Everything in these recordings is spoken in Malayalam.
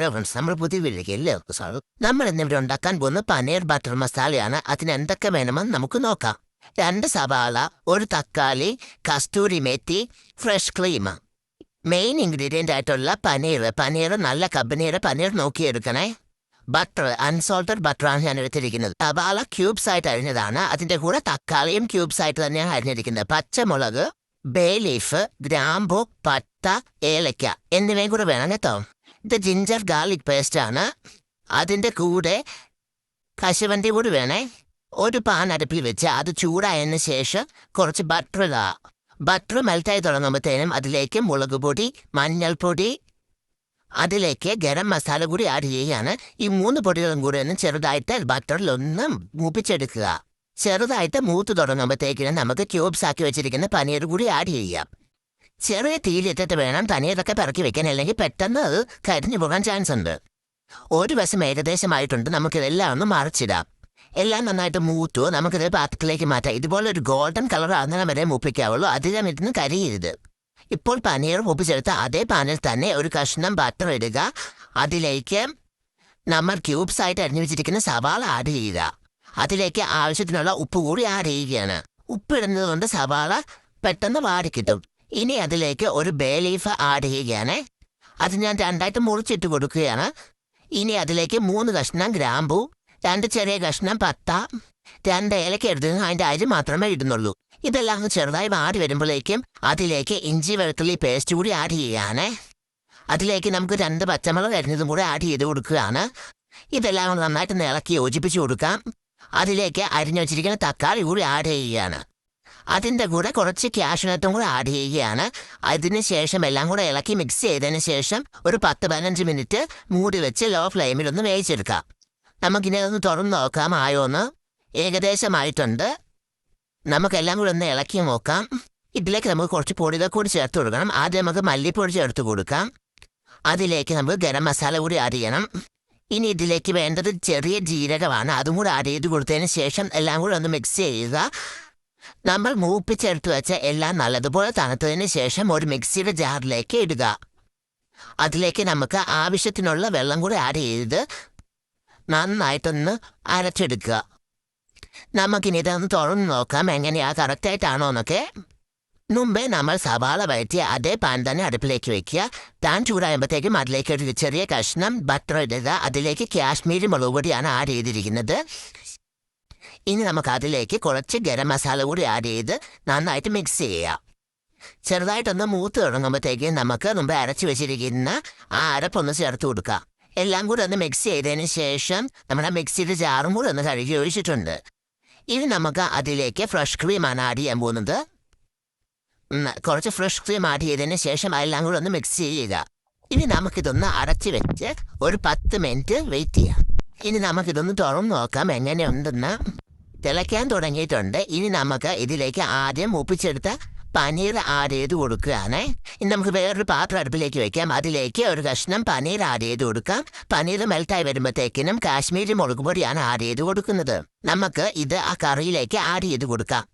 ഹലോ ഫ്രണ്ട്സ്, നമ്മൾ പുതിയ വീട്ടിലേക്ക് എല്ലാവർക്കും സ്വാഗതം. നമ്മൾ ഇന്നിവിടെ ഉണ്ടാക്കാൻ പോകുന്ന പനീർ ബട്ടർ മസാലയാണ്. അതിന് എന്തൊക്കെ വേണമെന്ന് നമുക്ക് നോക്കാം. 2 സവാള, 1 തക്കാളി, kasuri methi, fresh cream. Main ingredient ആയിട്ടുള്ള പനീർ നല്ല കമ്പനിയുടെ പനീർ നോക്കിയെടുക്കണേ. ബട്ടർ, അൺസോൾട്ടഡ് ബട്ടറാണ് ഞാൻ എടുത്തിരിക്കുന്നത്. സവാള ക്യൂബ്സ് ആയിട്ട് അരിഞ്ഞതാണ്. അതിൻ്റെ കൂടെ തക്കാളിയും ക്യൂബ്സ് ആയിട്ട് തന്നെയാണ് അരിഞ്ഞിരിക്കുന്നത്. പച്ചമുളക്, ബേ ലീഫ്, ഗ്രാമ്പു, പട്ട, ഏലക്ക എന്നിവയും കൂടെ വേണം കേട്ടോ. ഇത് ജിഞ്ചർ ഗാർലിക് പേസ്റ്റാണ്. അതിൻ്റെ കൂടെ കശുവണ്ടി കൂടി വേണേ. ഒരു പാൻ അടുപ്പിൽ വെച്ച് അത് ചൂടായതിന് ശേഷം കുറച്ച് ബട്ടർ മെൽറ്റായി തുടങ്ങുമ്പോഴത്തേനും അതിലേക്ക് മുളക് പൊടി, മഞ്ഞൾപ്പൊടി, അതിലേക്ക് ഗരം മസാല കൂടി ആഡ് ചെയ്യുകയാണ്. ഈ 3 പൊടികളും കൂടി ഒന്ന് ചെറുതായിട്ട് ബട്ടറിലൊന്ന് മൂപ്പിച്ചെടുക്കുക. ചെറുതായിട്ട് മൂത്ത് തുടങ്ങുമ്പോഴത്തേക്കിനും നമുക്ക് ക്യൂബ്സ് ആക്കി വെച്ചിരിക്കുന്ന പനീർ കൂടി ആഡ് ചെയ്യാം. ചെറിയ തീയിലിട്ടിട്ട് വേണം പനീറൊക്കെ പിറക്കി വെക്കാൻ, അല്ലെങ്കിൽ പെട്ടെന്ന് അത് കരിഞ്ഞു പോകാൻ ചാൻസ് ഉണ്ട്. ഒരു വശം ഏകദേശമായിട്ടുണ്ട്. നമുക്കിതെല്ലാം ഒന്ന് മറിച്ചിടാം. എല്ലാം നന്നായിട്ട് മൂത്തു. നമുക്കിത് പാത്രത്തിലേക്ക് മാറ്റാം. ഇതുപോലെ ഒരു ഗോൾഡൻ കളർ ആകുന്ന വരെ മൂപ്പിക്കാവുള്ളൂ. അധികം ഇരുന്ന് കരിയരുത്. ഇപ്പോൾ പനീർ മൂപ്പിച്ചെടുത്ത അതേ പാനിൽ തന്നെ ഒരു കഷ്ണം ബട്ടർ ഇടുക. അതിലേക്ക് നമ്മൾ ക്യൂബ്സ് ആയിട്ട് അരിഞ്ഞു വെച്ചിരിക്കുന്ന സവാള ആഡ് ചെയ്യുക. അതിലേക്ക് ആവശ്യത്തിനുള്ള ഉപ്പ് കൂടി ആഡ് ചെയ്യുകയാണ്. ഉപ്പിടുന്നത് കൊണ്ട് സവാള പെട്ടെന്ന് വാടിക്കിട്ടും. ഇനി അതിലേക്ക് ഒരു ബേ ലീഫ് ആഡ് ചെയ്യുകയാണ്. അത് ഞാൻ 2ആയിട്ട് മുറിച്ചിട്ട് കൊടുക്കുകയാണ്. ഇനി അതിലേക്ക് 3 കഷ്ണം ഗ്രാമ്പു, 2 ചെറിയ കഷ്ണം പട്ട, 2 ഏലക്ക എടുത്ത് അതിൻ്റെ അരി മാത്രമേ ഇടുന്നുള്ളൂ. ഇതെല്ലാം ചെറുതായി വാടി വരുമ്പോഴേക്കും അതിലേക്ക് ഇഞ്ചി വെളുത്തുള്ളി പേസ്റ്റ് കൂടി ആഡ് ചെയ്യുകയാണ്. അതിലേക്ക് നമുക്ക് 2 പച്ചമുളക് അരിഞ്ഞതും കൂടി ആഡ് ചെയ്ത് കൊടുക്കുകയാണ്. ഇതെല്ലാം നന്നായിട്ട് ഇളക്കി യോജിപ്പിച്ച് കൊടുക്കാം. അതിലേക്ക് അരിഞ്ഞു വെച്ചിരിക്കുന്ന തക്കാളി കൂടി ആഡ് ചെയ്യുകയാണ്. അതിൻ്റെ കൂടെ കുറച്ച് കാഷ്യൂനട്ടും കൂടെ ആഡ് ചെയ്യുകയാണ്. അതിന് ശേഷം എല്ലാം കൂടെ ഇളക്കി മിക്സ് ചെയ്തതിന് ശേഷം ഒരു 10-15 മിനിറ്റ് മൂടി വെച്ച് ലോ ഫ്ലെയിമിലൊന്ന് വേവിച്ചെടുക്കാം. നമുക്കിനി അതൊന്ന് തുറന്ന് നോക്കാം ആയോന്ന്. ഏകദേശമായിട്ടുണ്ട്. നമുക്കെല്ലാം കൂടെ ഒന്ന് ഇളക്കി നോക്കാം. ഇതിലേക്ക് നമുക്ക് കുറച്ച് പൊടികൾ കൂടി ചേർത്ത് കൊടുക്കണം. ആദ്യം നമുക്ക് മല്ലിപ്പൊടി ചേർത്ത് കൊടുക്കാം. അതിലേക്ക് നമുക്ക് ഗരം മസാല കൂടി ആഡ് ചെയ്യണം. ഇനി ഇതിലേക്ക് വേണ്ടത് ചെറിയ ജീരകമാണ്. അതും കൂടെ ആഡ് ചെയ്ത് കൊടുത്തതിന് ശേഷം എല്ലാം കൂടെ ഒന്ന് മിക്സ് ചെയ്യുക. നമ്മൾ മൂപ്പിച്ചെടുത്ത് വെച്ച എല്ലാം നല്ലതുപോലെ തണുത്തതിന് ശേഷം ഒരു മിക്സിയുടെ ജാറിലേക്ക് ഇടുക. അതിലേക്ക് നമുക്ക് ആവശ്യത്തിനുള്ള വെള്ളം കൂടി ആഡ് ചെയ്ത് നന്നായിട്ടൊന്ന് അരച്ചെടുക്കുക. നമുക്കിനി ഇതൊന്ന് തുറന്ന് നോക്കാം എങ്ങനെയാണ് കറക്റ്റായിട്ടാണോ എന്നൊക്കെ. മുമ്പേ നമ്മൾ സവാള വഴറ്റിയ അതേ പാൻ തന്നെ അടുപ്പിലേക്ക് വയ്ക്കുക. പാൻ ചൂടാകുമ്പോഴത്തേക്കും അതിലേക്ക് ഒരു ചെറിയ കഷ്ണം ബട്ടർ ഇടുക. അതിലേക്ക് കാശ്മീരി മുളക് പൊടിയാണ് ആഡ് ചെയ്തിരിക്കുന്നത്. ഇനി നമുക്ക് അതിലേക്ക് കുറച്ച് ഗരം മസാല കൂടി ആഡ് ചെയ്ത് നന്നായിട്ട് മിക്സ് ചെയ്യുക. ചെറുതായിട്ടൊന്ന് മൂത്ത് തുടങ്ങുമ്പോഴത്തേക്ക് നമുക്ക് മുമ്പ് അരച്ച് വെച്ചിരിക്കുന്ന ആ അരപ്പൊന്ന് ചേർത്ത് കൊടുക്കുക. എല്ലാം കൂടി ഒന്ന് മിക്സ് ചെയ്തതിന് ശേഷം നമ്മുടെ മിക്സിയുടെ ജാറും കൂടി ഒന്ന് കഴുകി ഒഴിച്ചിട്ടുണ്ട്. ഇനി നമുക്ക് അതിലേക്ക് ഫ്രഷ് ക്രീമാണ് ആഡ് ചെയ്യാൻ പോകുന്നത്. കുറച്ച് ഫ്രഷ് ക്രീം ആഡ് ചെയ്തതിന് ശേഷം എല്ലാം കൂടി ഒന്ന് മിക്സ് ചെയ്യുക. ഇനി നമുക്കിതൊന്ന് അടച്ച് വെച്ച് ഒരു 10 മിനിറ്റ് വെയിറ്റ് ചെയ്യാം. ഇനി നമുക്കിതൊന്ന് തുറന്ന് നോക്കാം എങ്ങനെയുണ്ടെന്ന്. തിളയ്ക്കാൻ തുടങ്ങിയിട്ടുണ്ട്. ഇനി നമുക്ക് ഇതിലേക്ക് ആദ്യം മൂപ്പിച്ചെടുത്ത പനീർ ആഡ് ചെയ്ത് കൊടുക്കുകയാണ്. ഇനി നമുക്ക് വേറൊരു പാത്രം അടുപ്പിലേക്ക് വയ്ക്കാം. അതിലേക്ക് ഒരു കഷ്ണം പനീർ ആഡ് ചെയ്ത് കൊടുക്കാം. പനീർ മെൽറ്റായി വരുമ്പോഴത്തേക്കിനും കാശ്മീരി മുളക് പൊടിയാണ് ആഡ് ചെയ്ത് കൊടുക്കുന്നത്. നമുക്ക് ഇത് ആ കറിയിലേക്ക് ആഡ് ചെയ്ത് കൊടുക്കാം.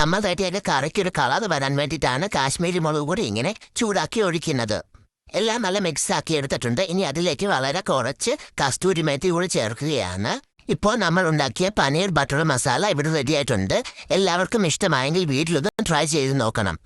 നമ്മൾ തട്ടിയൊക്കെ കറിക്കൊരു കളർ വരാൻ വേണ്ടിയിട്ടാണ് കാശ്മീരി മുളക് പൊടി ഇങ്ങനെ ചൂടാക്കി ഒഴിക്കുന്നത്. എല്ലാം നല്ല മിക്സ് ആക്കി എടുത്തിട്ടുണ്ട്. ഇനി അതിലേക്ക് വളരെ കുറച്ച് കസ്തൂരി മേത്തി കൂടി ചേർക്കുകയാണ്. ഇപ്പോൾ നമ്മൾ ഉണ്ടാക്കിയ പനീർ ബട്ടർ മസാല ഇവിടെ റെഡിയായിട്ടുണ്ട്. എല്ലാവർക്കും ഇഷ്ടമായെങ്കിൽ വീട്ടിലൊന്ന് ട്രൈ ചെയ്ത് നോക്കണം.